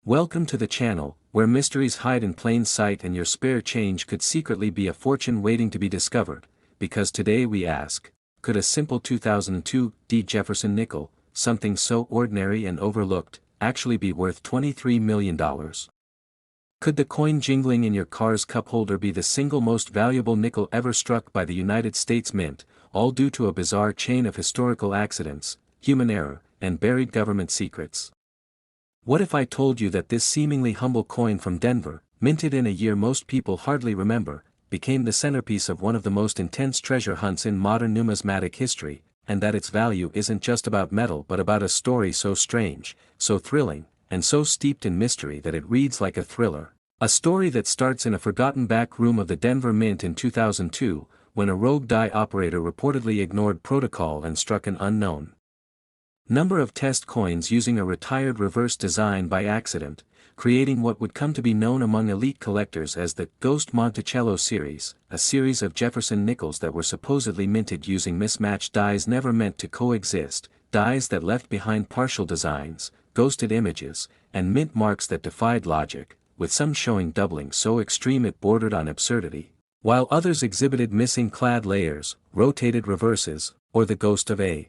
Welcome to the channel, where mysteries hide in plain sight and your spare change could secretly be a fortune waiting to be discovered, because today we ask, could a simple 2002 D. Jefferson nickel, something so ordinary and overlooked, actually be worth $23 million? Could the coin jingling in your car's cup holder be the single most valuable nickel ever struck by the United States Mint, all due to a bizarre chain of historical accidents, human error, and buried government secrets? What if I told you that this seemingly humble coin from Denver, minted in a year most people hardly remember, became the centerpiece of one of the most intense treasure hunts in modern numismatic history, and that its value isn't just about metal but about a story so strange, so thrilling, and so steeped in mystery that it reads like a thriller? A story that starts in a forgotten back room of the Denver Mint in 2002, when a rogue die operator reportedly ignored protocol and struck an unknown number of test coins using a retired reverse design by accident, creating what would come to be known among elite collectors as the Ghost Monticello series, a series of Jefferson nickels that were supposedly minted using mismatched dies never meant to coexist, dies that left behind partial designs, ghosted images, and mint marks that defied logic, with some showing doubling so extreme it bordered on absurdity, while others exhibited missing clad layers, rotated reverses, or the ghost of a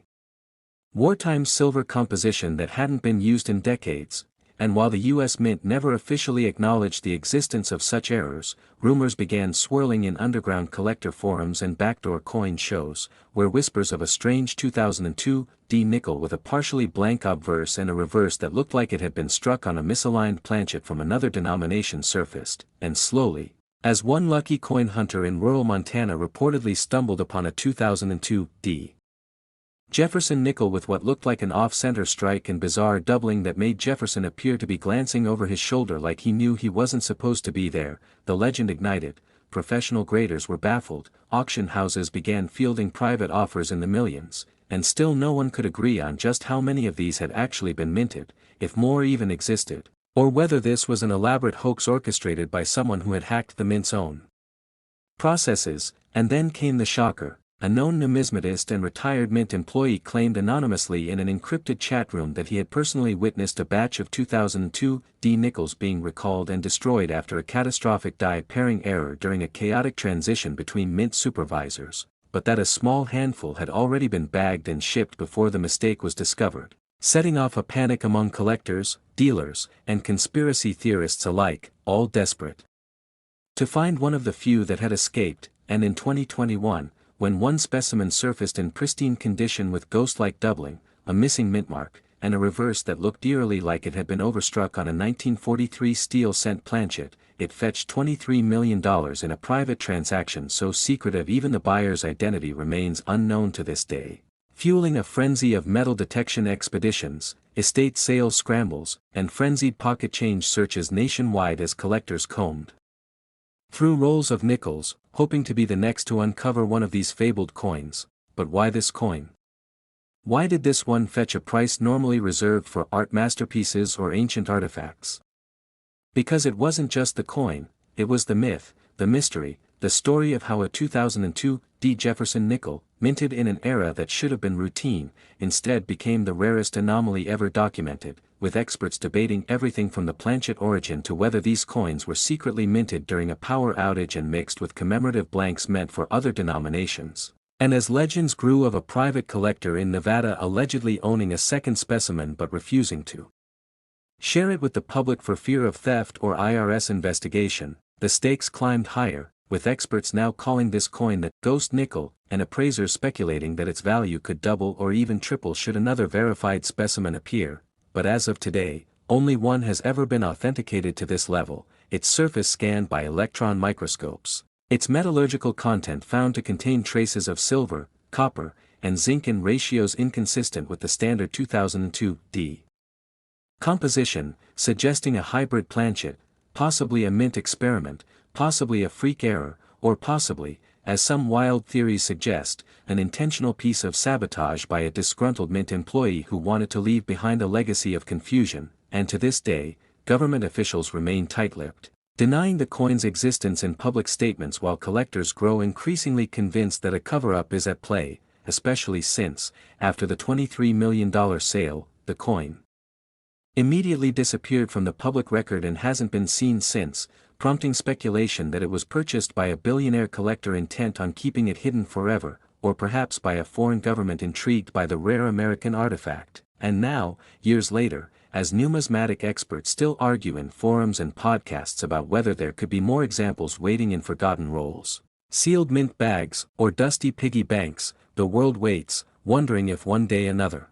wartime silver composition that hadn't been used in decades. And while the U.S. Mint never officially acknowledged the existence of such errors, rumors began swirling in underground collector forums and backdoor coin shows, where whispers of a strange 2002 D nickel with a partially blank obverse and a reverse that looked like it had been struck on a misaligned planchet from another denomination surfaced, and slowly, as one lucky coin hunter in rural Montana reportedly stumbled upon a 2002 D. Jefferson nickel with what looked like an off-center strike and bizarre doubling that made Jefferson appear to be glancing over his shoulder like he knew he wasn't supposed to be there, the legend ignited, professional graders were baffled, auction houses began fielding private offers in the millions, and still no one could agree on just how many of these had actually been minted, if more even existed, or whether this was an elaborate hoax orchestrated by someone who had hacked the mint's own processes. And then came the shocker. A known numismatist and retired mint employee claimed anonymously in an encrypted chat room that he had personally witnessed a batch of 2002 D nickels being recalled and destroyed after a catastrophic die pairing error during a chaotic transition between mint supervisors, but that a small handful had already been bagged and shipped before the mistake was discovered, setting off a panic among collectors, dealers, and conspiracy theorists alike, all desperate to find one of the few that had escaped. And in 2021, when one specimen surfaced in pristine condition with ghost-like doubling, a missing mint mark, and a reverse that looked eerily like it had been overstruck on a 1943 steel cent planchet, it fetched $23 million in a private transaction so secretive even the buyer's identity remains unknown to this day, fueling a frenzy of metal detection expeditions, estate sales scrambles, and frenzied pocket change searches nationwide as collectors combed through rolls of nickels, hoping to be the next to uncover one of these fabled coins. But why this coin? Why did this one fetch a price normally reserved for art masterpieces or ancient artifacts? Because it wasn't just the coin, it was the myth, the mystery, the story of how a 2002 D. Jefferson nickel, minted in an era that should have been routine, instead became the rarest anomaly ever documented, with experts debating everything from the planchet origin to whether these coins were secretly minted during a power outage and mixed with commemorative blanks meant for other denominations. And as legends grew of a private collector in Nevada allegedly owning a second specimen but refusing to share it with the public for fear of theft or IRS investigation, the stakes climbed higher, with experts now calling this coin the ghost nickel, and appraisers speculating that its value could double or even triple should another verified specimen appear. But as of today, only one has ever been authenticated to this level, its surface scanned by electron microscopes, its metallurgical content found to contain traces of silver, copper, and zinc in ratios inconsistent with the standard 2002 D composition, suggesting a hybrid planchet, possibly a mint experiment, possibly a freak error, or possibly, as some wild theories suggest, an intentional piece of sabotage by a disgruntled mint employee who wanted to leave behind a legacy of confusion. And to this day, government officials remain tight-lipped, denying the coin's existence in public statements while collectors grow increasingly convinced that a cover-up is at play, especially since, after the $23 million sale, the coin immediately disappeared from the public record and hasn't been seen since, prompting speculation that it was purchased by a billionaire collector intent on keeping it hidden forever, or perhaps by a foreign government intrigued by the rare American artifact. And now, years later, as numismatic experts still argue in forums and podcasts about whether there could be more examples waiting in forgotten rolls, sealed mint bags, or dusty piggy banks, the world waits, wondering if one day another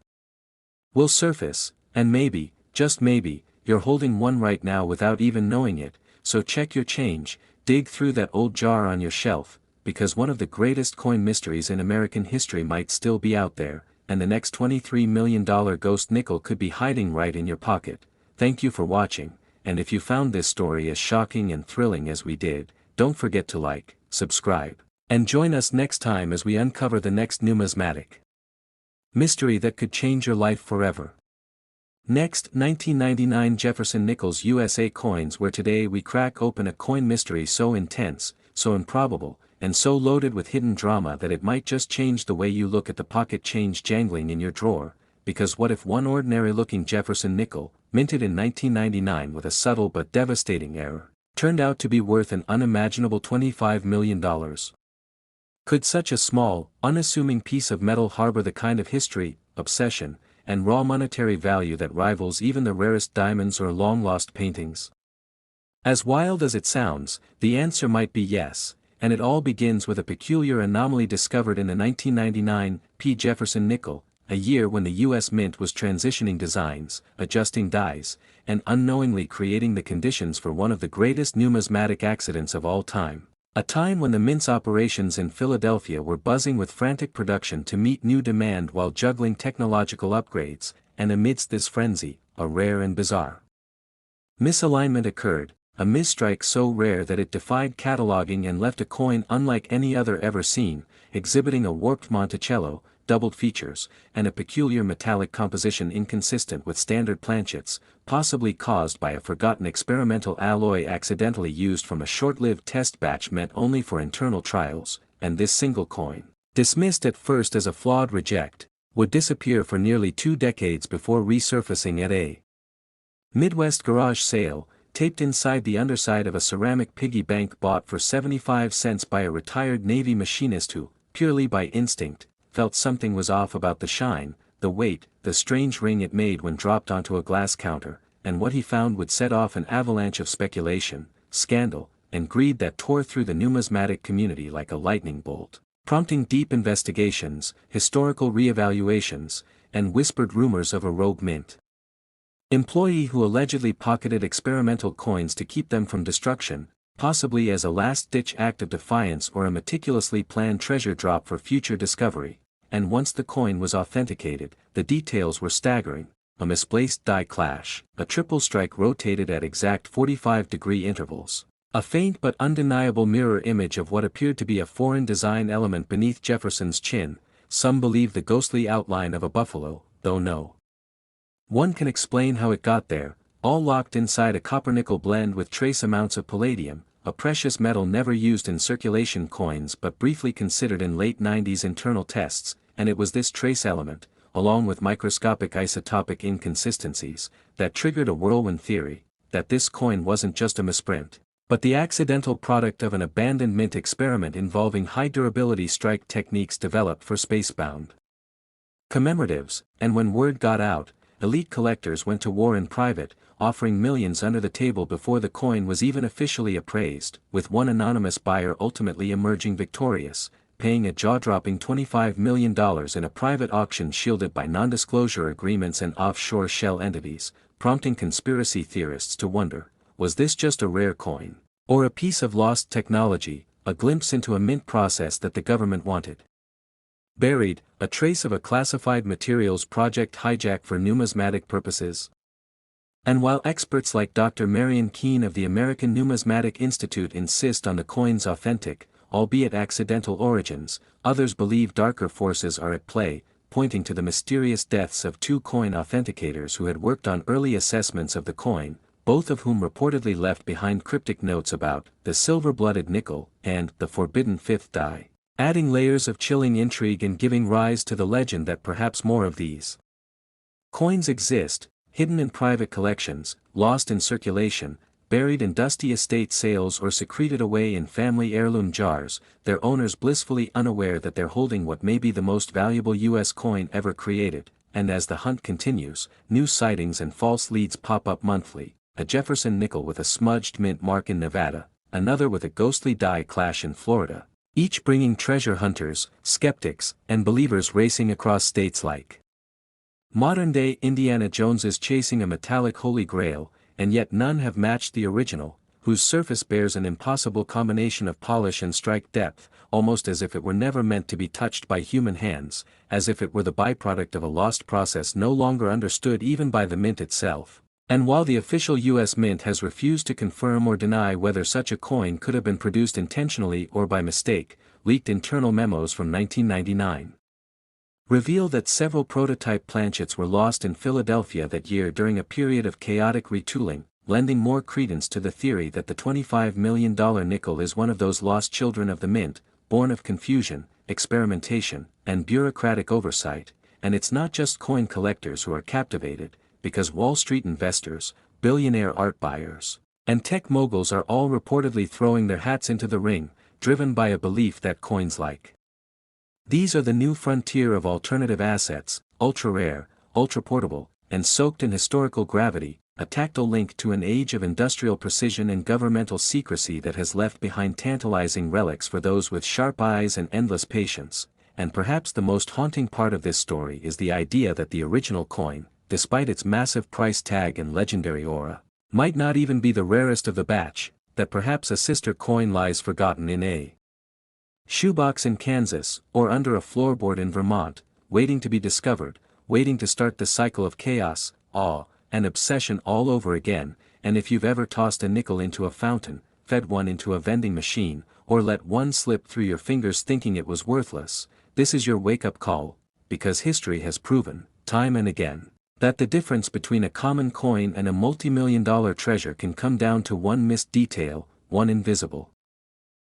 will surface, and maybe, just maybe, you're holding one right now without even knowing it, so check your change, dig through that old jar on your shelf, because one of the greatest coin mysteries in American history might still be out there, and the next $23 million ghost nickel could be hiding right in your pocket. Thank you for watching, and if you found this story as shocking and thrilling as we did, don't forget to like, subscribe, and join us next time as we uncover the next numismatic mystery that could change your life forever. Next, 1999 Jefferson Nichols USA coins, where today we crack open a coin mystery so intense, so improbable, and so loaded with hidden drama that it might just change the way you look at the pocket change jangling in your drawer, because what if one ordinary-looking Jefferson nickel, minted in 1999 with a subtle but devastating error, turned out to be worth an unimaginable $25 million? Could such a small, unassuming piece of metal harbor the kind of history, obsession, and raw monetary value that rivals even the rarest diamonds or long-lost paintings? As wild as it sounds, the answer might be yes, and it all begins with a peculiar anomaly discovered in the 1999 P. Jefferson nickel, a year when the U.S. Mint was transitioning designs, adjusting dies, and unknowingly creating the conditions for one of the greatest numismatic accidents of all time. A time when the Mint's operations in Philadelphia were buzzing with frantic production to meet new demand while juggling technological upgrades, and amidst this frenzy, a rare and bizarre misalignment occurred, a misstrike so rare that it defied cataloging and left a coin unlike any other ever seen, exhibiting a warped Monticello, doubled features, and a peculiar metallic composition inconsistent with standard planchets, possibly caused by a forgotten experimental alloy accidentally used from a short-lived test batch meant only for internal trials, and this single coin, dismissed at first as a flawed reject, would disappear for nearly 2 decades before resurfacing at a Midwest garage sale, taped inside the underside of a ceramic piggy bank bought for 75 cents by a retired Navy machinist who, purely by instinct, felt something was off about the shine, the weight, the strange ring it made when dropped onto a glass counter, and what he found would set off an avalanche of speculation, scandal, and greed that tore through the numismatic community like a lightning bolt, prompting deep investigations, historical re-evaluations, and whispered rumors of a rogue mint employee who allegedly pocketed experimental coins to keep them from destruction, possibly as a last-ditch act of defiance or a meticulously planned treasure drop for future discovery. And once the coin was authenticated, the details were staggering: a misplaced die clash, a triple strike rotated at exact 45-degree intervals, a faint but undeniable mirror image of what appeared to be a foreign design element beneath Jefferson's chin. Some believe the ghostly outline of a buffalo, though no one can explain how it got there, all locked inside a copper-nickel blend with trace amounts of palladium, a precious metal never used in circulation coins but briefly considered in late 90s internal tests, and it was this trace element, along with microscopic isotopic inconsistencies, that triggered a whirlwind theory, that this coin wasn't just a misprint, but the accidental product of an abandoned mint experiment involving high-durability strike techniques developed for spacebound commemoratives. And when word got out, elite collectors went to war in private, offering millions under the table before the coin was even officially appraised, with one anonymous buyer ultimately emerging victorious, paying a jaw-dropping $25 million in a private auction shielded by non-disclosure agreements and offshore shell entities, prompting conspiracy theorists to wonder, was this just a rare coin, or a piece of lost technology, a glimpse into a mint process that the government wanted buried, a trace of a classified materials project hijack for numismatic purposes? And while experts like Dr. Marion Keene of the American Numismatic Institute insist on the coin's authentic, albeit accidental origins, others believe darker forces are at play, pointing to the mysterious deaths of 2 coin authenticators who had worked on early assessments of the coin, both of whom reportedly left behind cryptic notes about the silver-blooded nickel and the forbidden 5th die, adding layers of chilling intrigue and giving rise to the legend that perhaps more of these coins exist, hidden in private collections, lost in circulation, buried in dusty estate sales or secreted away in family heirloom jars, their owners blissfully unaware that they're holding what may be the most valuable U.S. coin ever created, and as the hunt continues, new sightings and false leads pop up monthly, a Jefferson nickel with a smudged mint mark in Nevada, another with a ghostly die clash in Florida, each bringing treasure hunters, skeptics, and believers racing across states like modern-day Indiana Joneses chasing a metallic holy grail, and yet none have matched the original, whose surface bears an impossible combination of polish and strike depth, almost as if it were never meant to be touched by human hands, as if it were the byproduct of a lost process no longer understood even by the mint itself. And while the official U.S. Mint has refused to confirm or deny whether such a coin could have been produced intentionally or by mistake, leaked internal memos from 1999 reveal that several prototype planchets were lost in Philadelphia that year during a period of chaotic retooling, lending more credence to the theory that the $25 million nickel is one of those lost children of the mint, born of confusion, experimentation, and bureaucratic oversight. And it's not just coin collectors who are captivated, because Wall Street investors, billionaire art buyers, and tech moguls are all reportedly throwing their hats into the ring, driven by a belief that coins like these are the new frontier of alternative assets, ultra-rare, ultra-portable, and soaked in historical gravity, a tactile link to an age of industrial precision and governmental secrecy that has left behind tantalizing relics for those with sharp eyes and endless patience. And perhaps the most haunting part of this story is the idea that the original coin, despite its massive price tag and legendary aura, might not even be the rarest of the batch, that perhaps a sister coin lies forgotten in a shoebox in Kansas, or under a floorboard in Vermont, waiting to be discovered, waiting to start the cycle of chaos, awe, and obsession all over again. And if you've ever tossed a nickel into a fountain, fed one into a vending machine, or let one slip through your fingers thinking it was worthless, this is your wake-up call, because history has proven, time and again, that the difference between a common coin and a multi-million-dollar treasure can come down to one missed detail, one invisible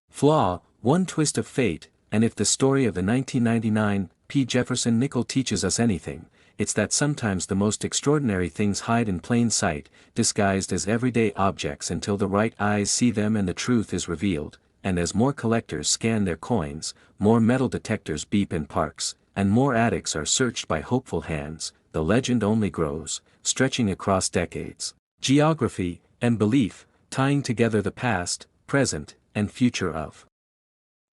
flaw, one twist of fate. And if the story of the 1999 P. Jefferson nickel teaches us anything, it's that sometimes the most extraordinary things hide in plain sight, disguised as everyday objects until the right eyes see them and the truth is revealed. And as more collectors scan their coins, more metal detectors beep in parks, and more attics are searched by hopeful hands, the legend only grows, stretching across decades, geography, and belief, tying together the past, present, and future of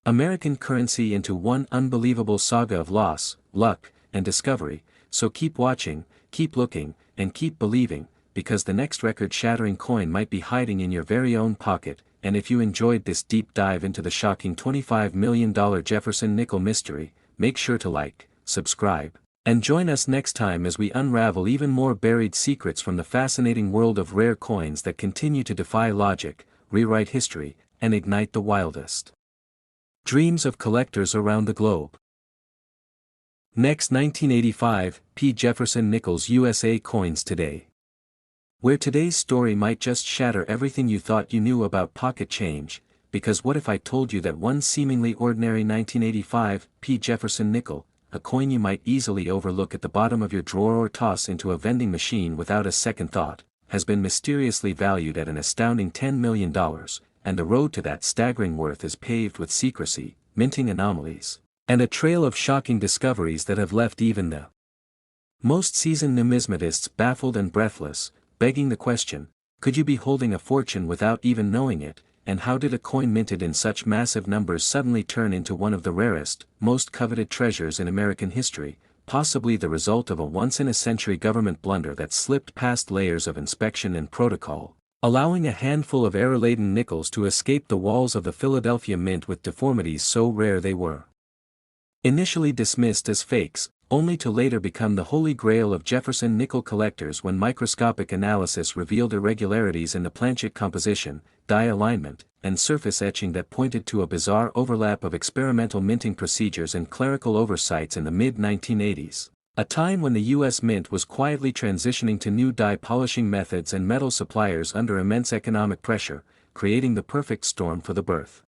American currency into one unbelievable saga of loss, luck, and discovery. So keep watching, keep looking, and keep believing, because the next record-shattering coin might be hiding in your very own pocket. And if you enjoyed this deep dive into the shocking $25 million Jefferson nickel mystery, make sure to like, subscribe, and join us next time as we unravel even more buried secrets from the fascinating world of rare coins that continue to defy logic, rewrite history, and ignite the wildest dreams of collectors around the globe. Next, 1985, P. Jefferson Nichols USA coins today. Where today's story might just shatter everything you thought you knew about pocket change, because what if I told you that one seemingly ordinary 1985 P. Jefferson nickel, a coin you might easily overlook at the bottom of your drawer or toss into a vending machine without a second thought, has been mysteriously valued at an astounding $10 million, and the road to that staggering worth is paved with secrecy, minting anomalies, and a trail of shocking discoveries that have left even the most seasoned numismatists baffled and breathless, begging the question, could you be holding a fortune without even knowing it, and how did a coin minted in such massive numbers suddenly turn into one of the rarest, most coveted treasures in American history, possibly the result of a once-in-a-century government blunder that slipped past layers of inspection and protocol, allowing a handful of error-laden nickels to escape the walls of the Philadelphia Mint with deformities so rare they were initially dismissed as fakes, only to later become the holy grail of Jefferson nickel collectors when microscopic analysis revealed irregularities in the planchet composition, die alignment, and surface etching that pointed to a bizarre overlap of experimental minting procedures and clerical oversights in the mid-1980s. A time when the U.S. Mint was quietly transitioning to new die polishing methods and metal suppliers under immense economic pressure, creating the perfect storm for the birth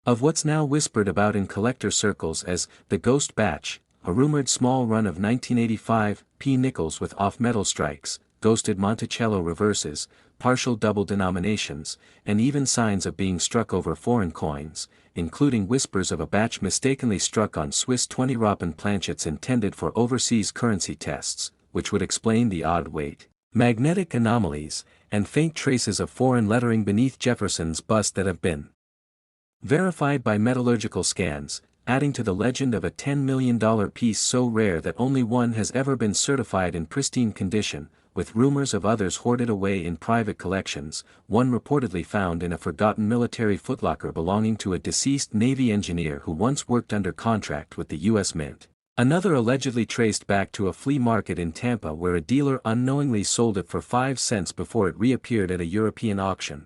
of what's now whispered about in collector circles as the Ghost Batch, a rumored small run of 1985 P. nickels with off-metal strikes, ghosted Monticello reverses, partial double denominations, and even signs of being struck over foreign coins, including whispers of a batch mistakenly struck on Swiss 20 Rappen planchets intended for overseas currency tests, which would explain the odd weight, magnetic anomalies, and faint traces of foreign lettering beneath Jefferson's bust that have been verified by metallurgical scans, adding to the legend of a $10 million piece so rare that only one has ever been certified in pristine condition, with rumors of others hoarded away in private collections, one reportedly found in a forgotten military footlocker belonging to a deceased Navy engineer who once worked under contract with the U.S. Mint. Another allegedly traced back to a flea market in Tampa where a dealer unknowingly sold it for 5 cents before it reappeared at a European auction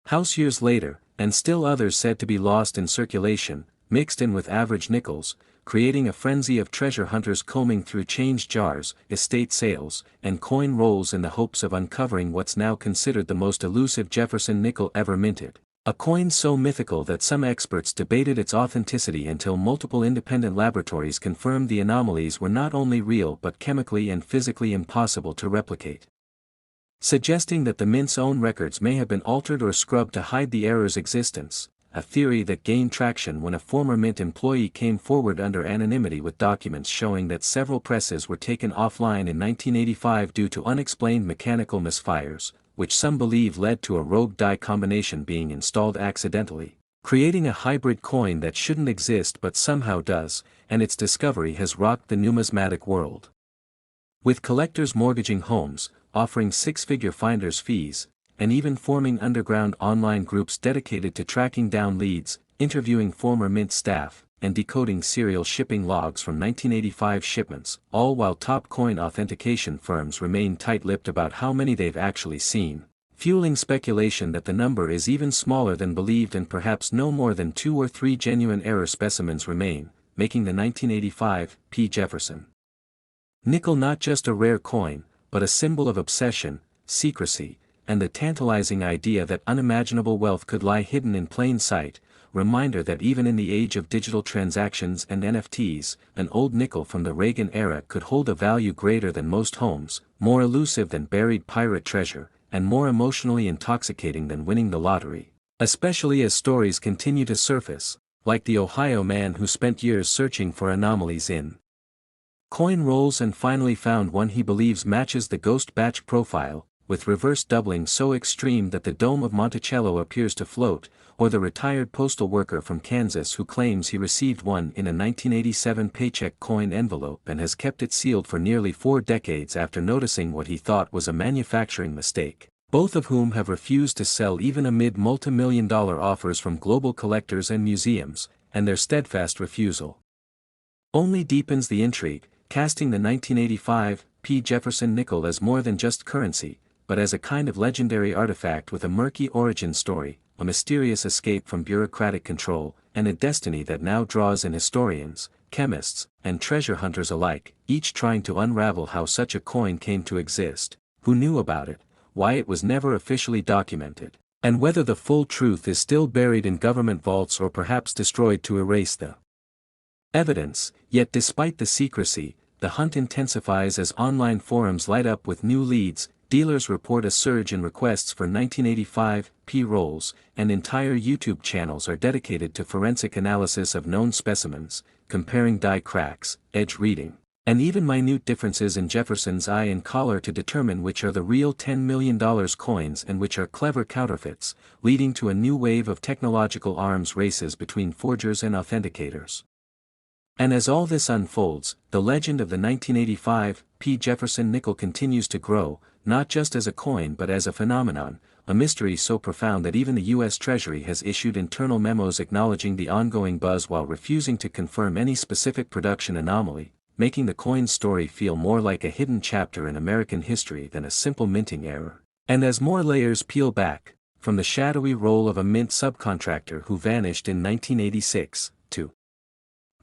house years later, and still others said to be lost in circulation, mixed in with average nickels, creating a frenzy of treasure hunters combing through change jars, estate sales, and coin rolls in the hopes of uncovering what's now considered the most elusive Jefferson nickel ever minted. A coin so mythical that some experts debated its authenticity until multiple independent laboratories confirmed the anomalies were not only real but chemically and physically impossible to replicate, suggesting that the Mint's own records may have been altered or scrubbed to hide the error's existence, a theory that gained traction when a former Mint employee came forward under anonymity with documents showing that several presses were taken offline in 1985 due to unexplained mechanical misfires, which some believe led to a rogue die combination being installed accidentally, creating a hybrid coin that shouldn't exist but somehow does, and its discovery has rocked the numismatic world. With collectors mortgaging homes, offering six-figure finder's fees, and even forming underground online groups dedicated to tracking down leads, interviewing former Mint staff, and decoding serial shipping logs from 1985 shipments, all while top coin authentication firms remain tight-lipped about how many they've actually seen, fueling speculation that the number is even smaller than believed and perhaps no more than 2 or 3 genuine error specimens remain, making the 1985 P. Jefferson nickel not just a rare coin, but a symbol of obsession, secrecy, and the tantalizing idea that unimaginable wealth could lie hidden in plain sight, reminder that even in the age of digital transactions and NFTs, an old nickel from the Reagan era could hold a value greater than most homes, more elusive than buried pirate treasure, and more emotionally intoxicating than winning the lottery, especially as stories continue to surface, like the Ohio man who spent years searching for anomalies in coin rolls and finally found one he believes matches the ghost batch profile, with reverse doubling so extreme that the dome of Monticello appears to float, or the retired postal worker from Kansas who claims he received one in a 1987 paycheck coin envelope and has kept it sealed for nearly 4 decades after noticing what he thought was a manufacturing mistake, both of whom have refused to sell even amid multi-million-dollar offers from global collectors and museums, and their steadfast refusal only deepens the intrigue, casting the 1985 P. Jefferson nickel as more than just currency, but as a kind of legendary artifact with a murky origin story, a mysterious escape from bureaucratic control, and a destiny that now draws in historians, chemists, and treasure hunters alike, each trying to unravel how such a coin came to exist, who knew about it, why it was never officially documented, and whether the full truth is still buried in government vaults or perhaps destroyed to erase the evidence. Yet despite the secrecy, the hunt intensifies as online forums light up with new leads. Dealers report a surge in requests for 1985 P rolls, and entire YouTube channels are dedicated to forensic analysis of known specimens, comparing die cracks, edge reading, and even minute differences in Jefferson's eye and collar to determine which are the real $10 million coins and which are clever counterfeits, leading to a new wave of technological arms races between forgers and authenticators. And as all this unfolds, the legend of the 1985 P. Jefferson nickel continues to grow, not just as a coin but as a phenomenon, a mystery so profound that even the U.S. Treasury has issued internal memos acknowledging the ongoing buzz while refusing to confirm any specific production anomaly, making the coin's story feel more like a hidden chapter in American history than a simple minting error. And as more layers peel back, from the shadowy role of a mint subcontractor who vanished in 1986, to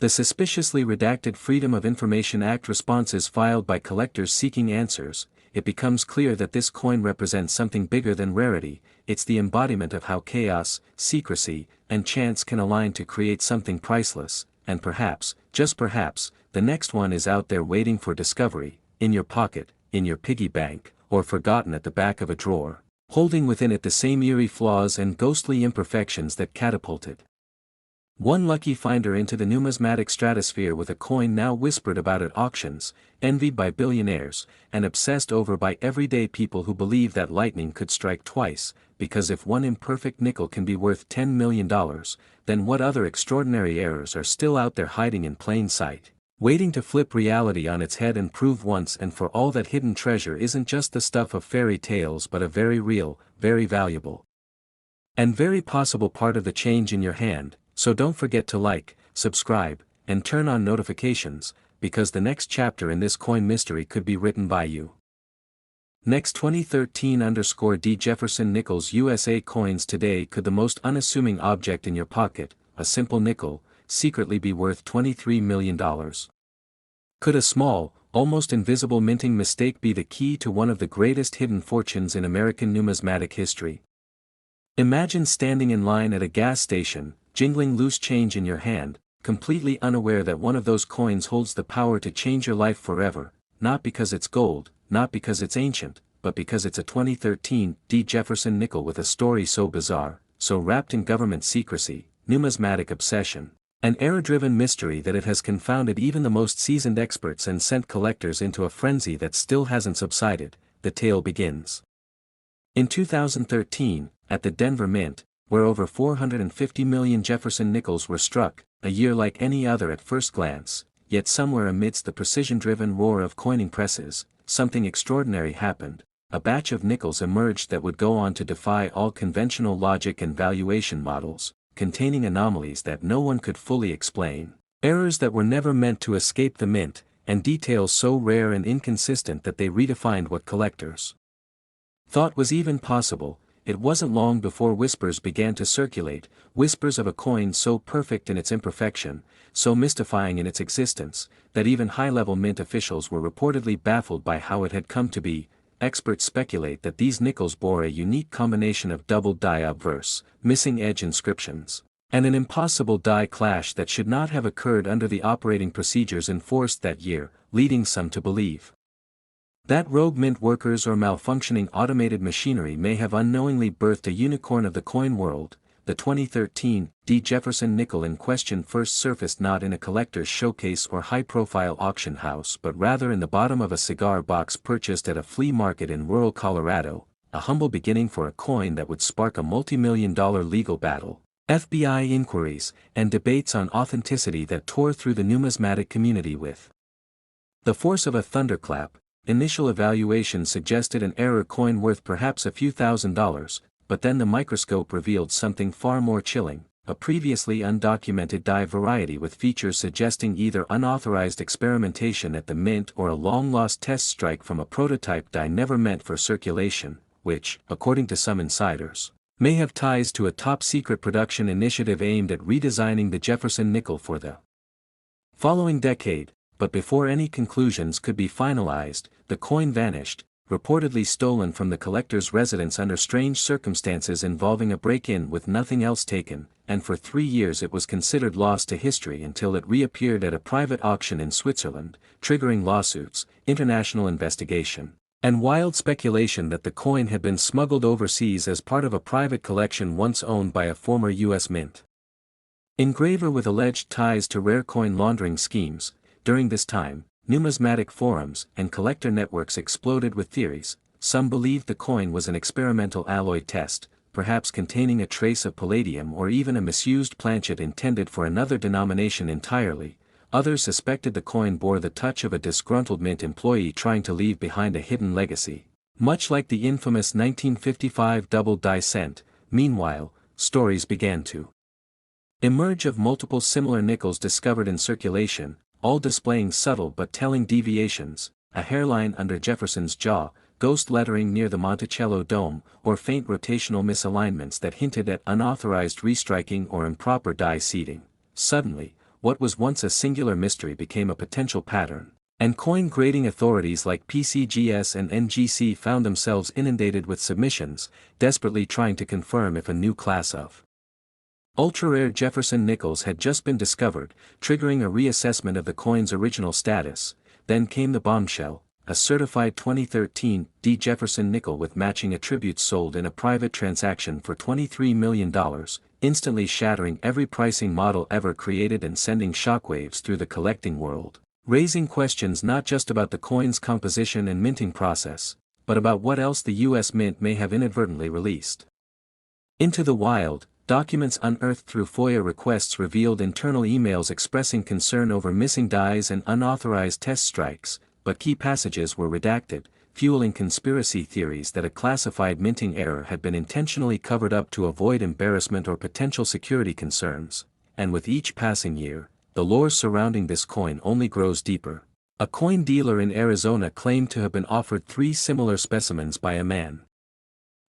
the suspiciously redacted Freedom of Information Act responses filed by collectors seeking answers, it becomes clear that this coin represents something bigger than rarity. It's the embodiment of how chaos, secrecy, and chance can align to create something priceless, and perhaps, just perhaps, the next one is out there waiting for discovery, in your pocket, in in your piggy bank, or forgotten at the back of a drawer, holding within it the same eerie flaws and ghostly imperfections that catapulted one lucky finder into the numismatic stratosphere with a coin now whispered about at auctions, envied by billionaires, and obsessed over by everyday people who believe that lightning could strike twice, because if one imperfect nickel can be worth $10 million, then what other extraordinary errors are still out there hiding in plain sight, waiting to flip reality on its head and prove once and for all that hidden treasure isn't just the stuff of fairy tales but a very real, very valuable, and very possible part of the change in your hand. So don't forget to like, subscribe, and turn on notifications, because the next chapter in this coin mystery could be written by you. Next 2013_D Jefferson Nickels USA coins today. Could the most unassuming object in your pocket, a simple nickel, secretly be worth $23 million? Could a small, almost invisible minting mistake be the key to one of the greatest hidden fortunes in American numismatic history? Imagine standing in line at a gas station, jingling loose change in your hand, completely unaware that one of those coins holds the power to change your life forever, not because it's gold, not because it's ancient, but because it's a 2013 Jefferson nickel with a story so bizarre, so wrapped in government secrecy, numismatic obsession, and error-driven mystery that it has confounded even the most seasoned experts and sent collectors into a frenzy that still hasn't subsided. The tale begins in 2013, at the Denver Mint, where over 450 million Jefferson nickels were struck, a year like any other at first glance, yet somewhere amidst the precision-driven roar of coining presses, something extraordinary happened. A batch of nickels emerged that would go on to defy all conventional logic and valuation models, containing anomalies that no one could fully explain, errors that were never meant to escape the mint, and details so rare and inconsistent that they redefined what collectors thought was even possible. It wasn't long before whispers began to circulate, whispers of a coin so perfect in its imperfection, so mystifying in its existence, that even high-level mint officials were reportedly baffled by how it had come to be. Experts speculate that these nickels bore a unique combination of doubled die obverse, missing edge inscriptions, and an impossible die clash that should not have occurred under the operating procedures enforced that year, leading some to believe that rogue mint workers or malfunctioning automated machinery may have unknowingly birthed a unicorn of the coin world. The 2013 Jefferson nickel in question first surfaced not in a collector's showcase or high-profile auction house but rather in the bottom of a cigar box purchased at a flea market in rural Colorado, a humble beginning for a coin that would spark a multi-million-dollar legal battle, FBI inquiries, and debates on authenticity that tore through the numismatic community with the force of a thunderclap. Initial evaluation suggested an error coin worth perhaps a few $1,000s, but then the microscope revealed something far more chilling, a previously undocumented die variety with features suggesting either unauthorized experimentation at the mint or a long-lost test strike from a prototype die never meant for circulation, which, according to some insiders, may have ties to a top-secret production initiative aimed at redesigning the Jefferson nickel for the following decade. But before any conclusions could be finalized, the coin vanished, reportedly stolen from the collector's residence under strange circumstances involving a break-in with nothing else taken, and for 3 years it was considered lost to history until it reappeared at a private auction in Switzerland, triggering lawsuits, international investigation, and wild speculation that the coin had been smuggled overseas as part of a private collection once owned by a former U.S. mint engraver with alleged ties to rare coin laundering schemes. During this time, numismatic forums and collector networks exploded with theories. Some believed the coin was an experimental alloy test, perhaps containing a trace of palladium or even a misused planchet intended for another denomination entirely. Others suspected the coin bore the touch of a disgruntled mint employee trying to leave behind a hidden legacy, much like the infamous 1955 double die cent. Meanwhile, stories began to emerge of multiple similar nickels discovered in circulation, all displaying subtle but telling deviations, a hairline under Jefferson's jaw, ghost lettering near the Monticello dome, or faint rotational misalignments that hinted at unauthorized restriking or improper die seeding. Suddenly, what was once a singular mystery became a potential pattern, and coin grading authorities like PCGS and NGC found themselves inundated with submissions, desperately trying to confirm if a new class of ultra-rare Jefferson nickels had just been discovered, triggering a reassessment of the coin's original status. Then came the bombshell, a certified 2013 D. Jefferson nickel with matching attributes sold in a private transaction for $23 million, instantly shattering every pricing model ever created and sending shockwaves through the collecting world, raising questions not just about the coin's composition and minting process, but about what else the U.S. Mint may have inadvertently released. Into the wild, documents unearthed through FOIA requests revealed internal emails expressing concern over missing dies and unauthorized test strikes, but key passages were redacted, fueling conspiracy theories that a classified minting error had been intentionally covered up to avoid embarrassment or potential security concerns, and with each passing year, the lore surrounding this coin only grows deeper. A coin dealer in Arizona claimed to have been offered 3 similar specimens by a man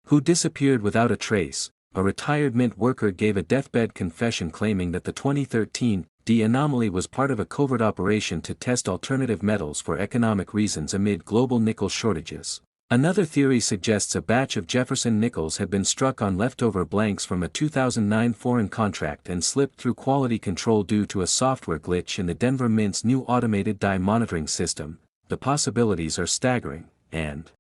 who disappeared without a trace. A retired mint worker gave a deathbed confession claiming that the 2013 D anomaly was part of a covert operation to test alternative metals for economic reasons amid global nickel shortages. Another theory suggests a batch of Jefferson nickels had been struck on leftover blanks from a 2009 foreign contract and slipped through quality control due to a software glitch in the Denver Mint's new automated die monitoring system. The possibilities are staggering, and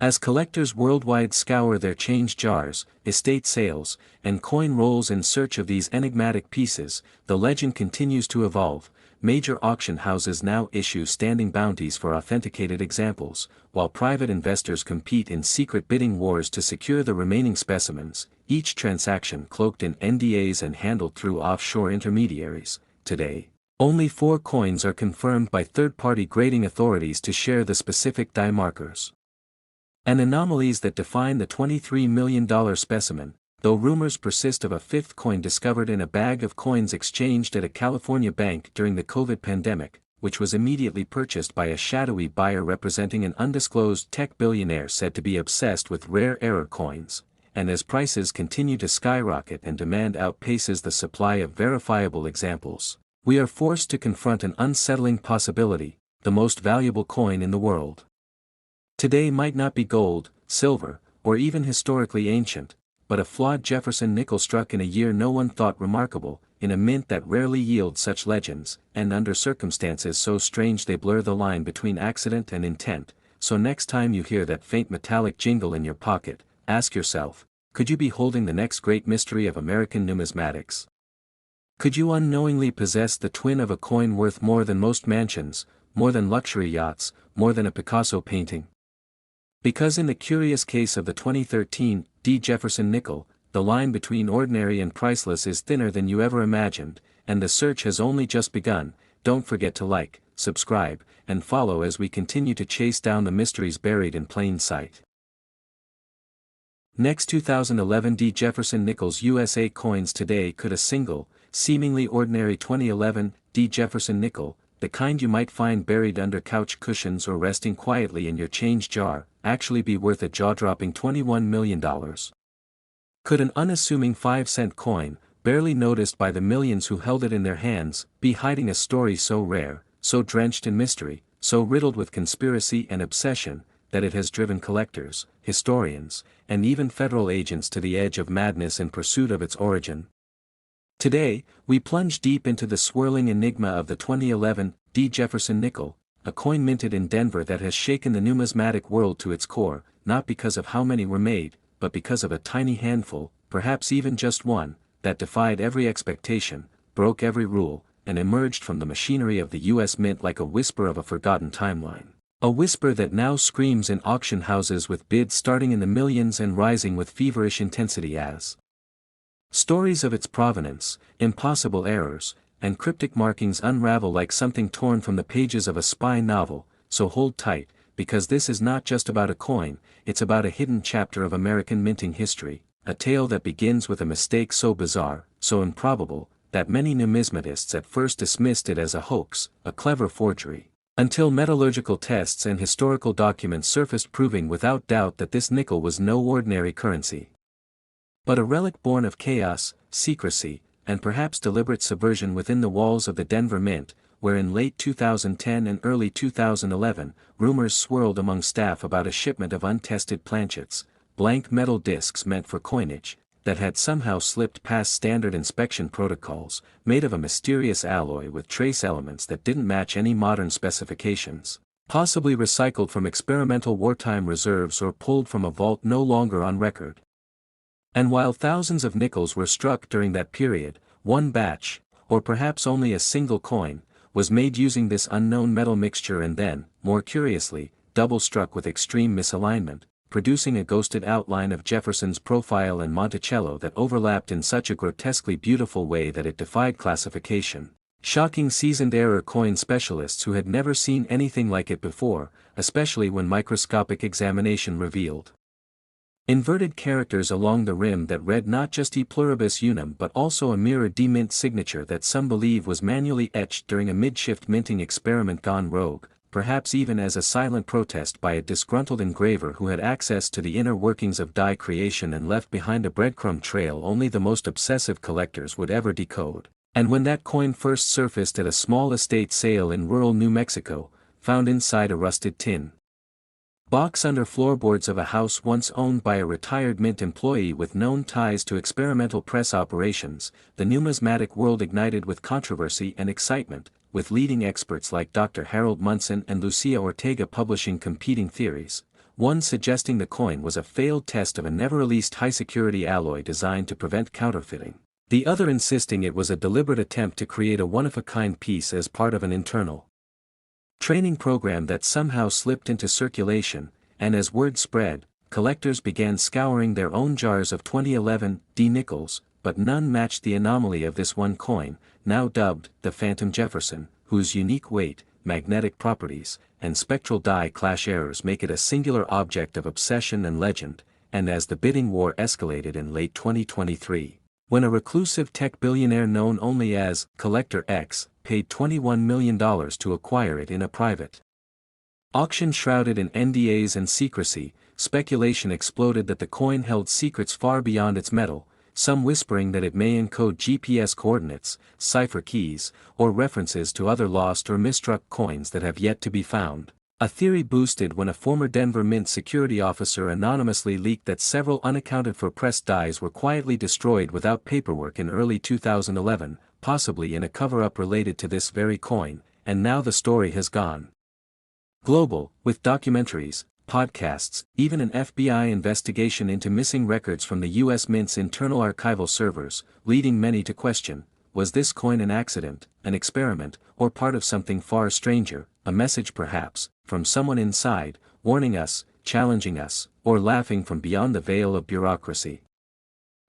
as collectors worldwide scour their change jars, estate sales, and coin rolls in search of these enigmatic pieces, the legend continues to evolve. Major auction houses now issue standing bounties for authenticated examples, while private investors compete in secret bidding wars to secure the remaining specimens, each transaction cloaked in NDAs and handled through offshore intermediaries. Today, only 4 coins are confirmed by third-party grading authorities to share the specific die markers and anomalies that define the $23 million specimen, though rumors persist of a 5th coin discovered in a bag of coins exchanged at a California bank during the COVID pandemic, which was immediately purchased by a shadowy buyer representing an undisclosed tech billionaire said to be obsessed with rare error coins. And as prices continue to skyrocket and demand outpaces the supply of verifiable examples, we are forced to confront an unsettling possibility: the most valuable coin in the world today might not be gold, silver, or even historically ancient, but a flawed Jefferson nickel struck in a year no one thought remarkable, in a mint that rarely yields such legends, and under circumstances so strange they blur the line between accident and intent. So next time you hear that faint metallic jingle in your pocket, ask yourself, could you be holding the next great mystery of American numismatics? Could you unknowingly possess the twin of a coin worth more than most mansions, more than luxury yachts, more than a Picasso painting? Because in the curious case of the 2013 D. Jefferson nickel, the line between ordinary and priceless is thinner than you ever imagined, and the search has only just begun. Don't forget to like, subscribe, and follow as we continue to chase down the mysteries buried in plain sight. Next, 2011 D. Jefferson nickels USA coins. Today, could a single, seemingly ordinary 2011 D. Jefferson nickel, the kind you might find buried under couch cushions or resting quietly in your change jar, actually be worth a jaw-dropping $21 million? Could an unassuming 5-cent coin, barely noticed by the millions who held it in their hands, be hiding a story so rare, so drenched in mystery, so riddled with conspiracy and obsession, that it has driven collectors, historians, and even federal agents to the edge of madness in pursuit of its origin? Today, we plunge deep into the swirling enigma of the 2011 D. Jefferson nickel, a coin minted in Denver that has shaken the numismatic world to its core, not because of how many were made, but because of a tiny handful, perhaps even just one, that defied every expectation, broke every rule, and emerged from the machinery of the U.S. Mint like a whisper of a forgotten timeline. A whisper that now screams in auction houses with bids starting in the millions and rising with feverish intensity as stories of its provenance, impossible errors, and cryptic markings unravel like something torn from the pages of a spy novel. So hold tight, because this is not just about a coin, it's about a hidden chapter of American minting history, a tale that begins with a mistake so bizarre, so improbable, that many numismatists at first dismissed it as a hoax, a clever forgery, until metallurgical tests and historical documents surfaced proving without doubt that this nickel was no ordinary currency, but a relic born of chaos, secrecy, and perhaps deliberate subversion within the walls of the Denver Mint, where in late 2010 and early 2011, rumors swirled among staff about a shipment of untested planchets, blank metal discs meant for coinage, that had somehow slipped past standard inspection protocols, made of a mysterious alloy with trace elements that didn't match any modern specifications. Possibly recycled from experimental wartime reserves or pulled from a vault no longer on record. And while thousands of nickels were struck during that period, one batch, or perhaps only a single coin, was made using this unknown metal mixture and then, more curiously, double struck with extreme misalignment, producing a ghosted outline of Jefferson's profile and Monticello that overlapped in such a grotesquely beautiful way that it defied classification. Shocking seasoned error coin specialists who had never seen anything like it before, especially when microscopic examination revealed inverted characters along the rim that read not just E pluribus unum but also a mirror D-mint signature that some believe was manually etched during a mid-shift minting experiment gone rogue, perhaps even as a silent protest by a disgruntled engraver who had access to the inner workings of die creation and left behind a breadcrumb trail only the most obsessive collectors would ever decode. And when that coin first surfaced at a small estate sale in rural New Mexico, found inside a rusted tin box under floorboards of a house once owned by a retired mint employee with known ties to experimental press operations, the numismatic world ignited with controversy and excitement, with leading experts like Dr. Harold Munson and Lucia Ortega publishing competing theories, one suggesting the coin was a failed test of a never-released high-security alloy designed to prevent counterfeiting, the other insisting it was a deliberate attempt to create a one-of-a-kind piece as part of an internal training program that somehow slipped into circulation, and as word spread, collectors began scouring their own jars of 2011 D nickels, but none matched the anomaly of this one coin, now dubbed the Phantom Jefferson, whose unique weight, magnetic properties, and spectral die clash errors make it a singular object of obsession and legend, and as the bidding war escalated in late 2023. When a reclusive tech billionaire known only as Collector X paid $21 million to acquire it in a private auction shrouded in NDAs and secrecy, speculation exploded that the coin held secrets far beyond its metal, some whispering that it may encode GPS coordinates, cipher keys, or references to other lost or misstruck coins that have yet to be found. A theory boosted when a former Denver Mint security officer anonymously leaked that several unaccounted-for pressed dies were quietly destroyed without paperwork in early 2011, possibly in a cover-up related to this very coin, and now the story has gone global, with documentaries, podcasts, even an FBI investigation into missing records from the U.S. Mint's internal archival servers, leading many to question, was this coin an accident, an experiment, or part of something far stranger, a message perhaps, from someone inside, warning us, challenging us, or laughing from beyond the veil of bureaucracy.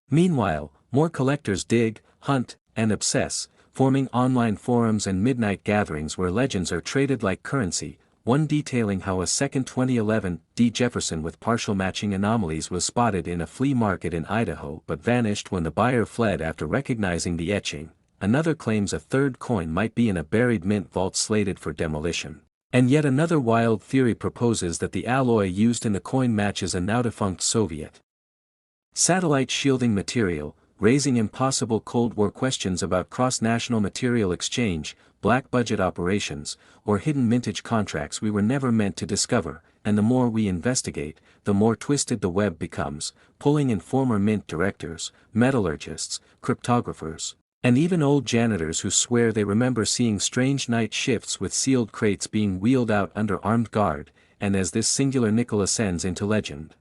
Meanwhile, more collectors dig, hunt, and obsess, forming online forums and midnight gatherings where legends are traded like currency, one detailing how a second 2011 D. Jefferson with partial matching anomalies was spotted in a flea market in Idaho but vanished when the buyer fled after recognizing the etching. Another claims a third coin might be in a buried mint vault slated for demolition. And yet another wild theory proposes that the alloy used in the coin matches a now-defunct Soviet satellite shielding material, raising impossible Cold War questions about cross-national material exchange, black budget operations, or hidden mintage contracts we were never meant to discover, and the more we investigate, the more twisted the web becomes, pulling in former mint directors, metallurgists, cryptographers, and even old janitors who swear they remember seeing strange night shifts with sealed crates being wheeled out under armed guard, and as this singular nickel ascends into legend,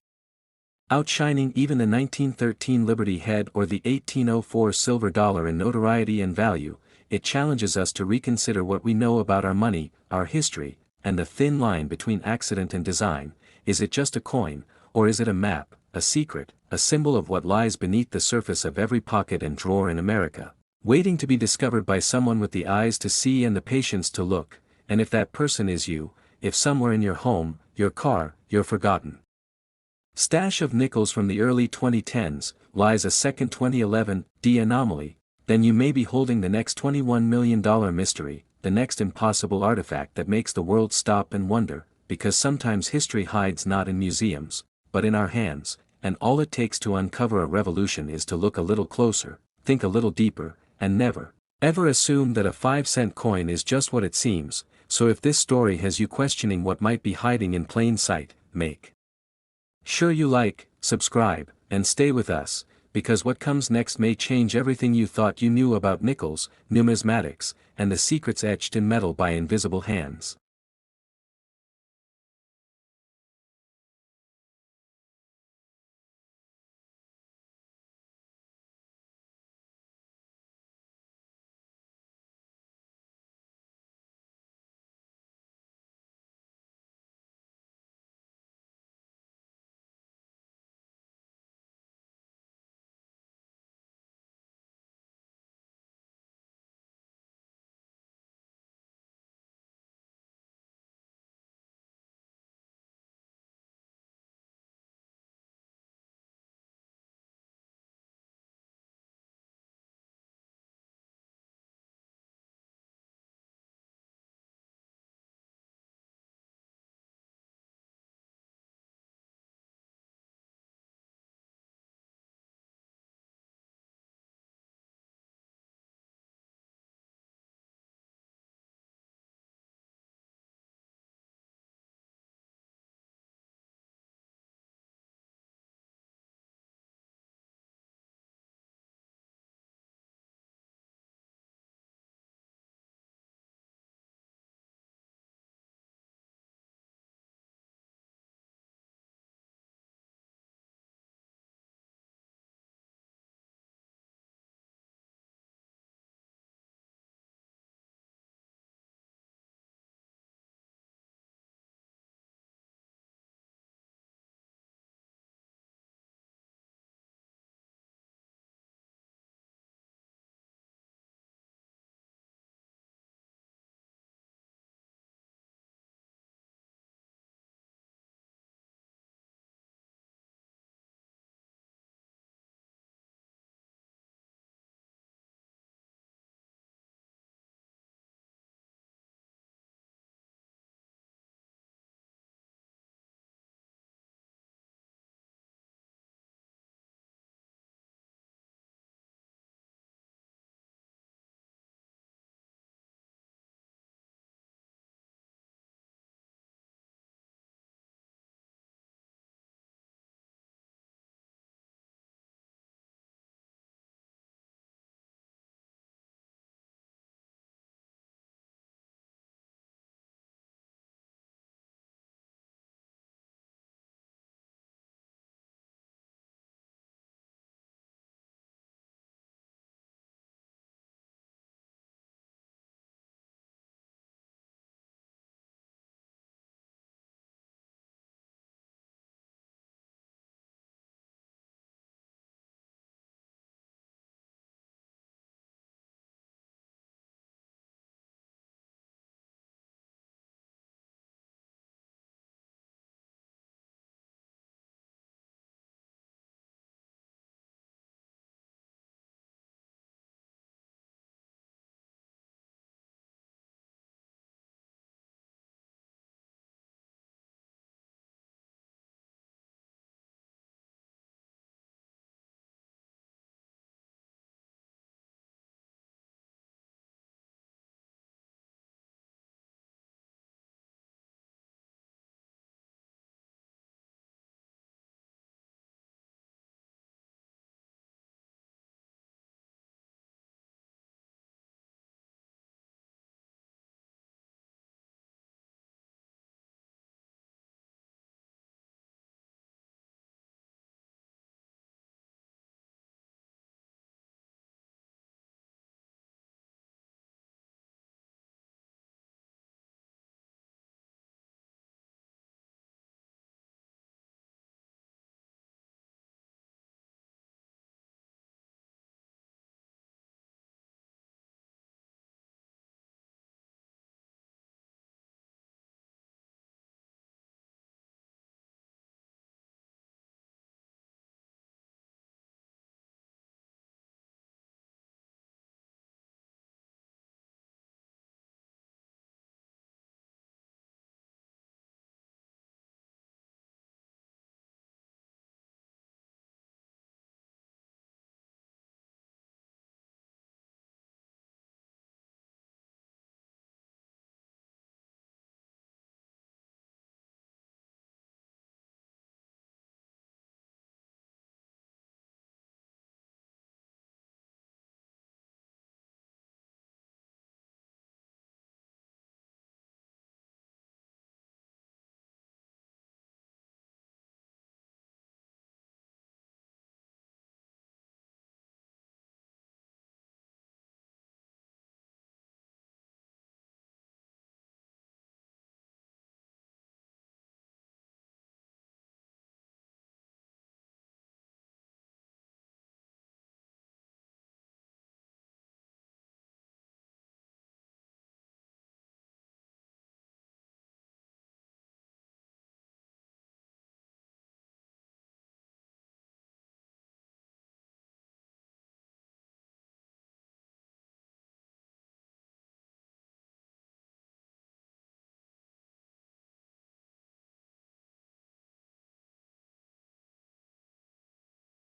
outshining even the 1913 Liberty Head or the 1804 silver dollar in notoriety and value, it challenges us to reconsider what we know about our money, our history, and the thin line between accident and design. Is it just a coin, or is it a map, a secret, a symbol of what lies beneath the surface of every pocket and drawer in America, waiting to be discovered by someone with the eyes to see and the patience to look, and if that person is you, if somewhere in your home, your car, your forgotten stash of nickels from the early 2010s, lies a second 2011 D anomaly, then you may be holding the next $21 million mystery, the next impossible artifact that makes the world stop and wonder, because sometimes history hides not in museums, but in our hands, and all it takes to uncover a revolution is to look a little closer, think a little deeper, and never, ever assume that a 5-cent coin is just what it seems. So if this story has you questioning what might be hiding in plain sight, make sure you like, subscribe, and stay with us, because what comes next may change everything you thought you knew about nickels, numismatics, and the secrets etched in metal by invisible hands.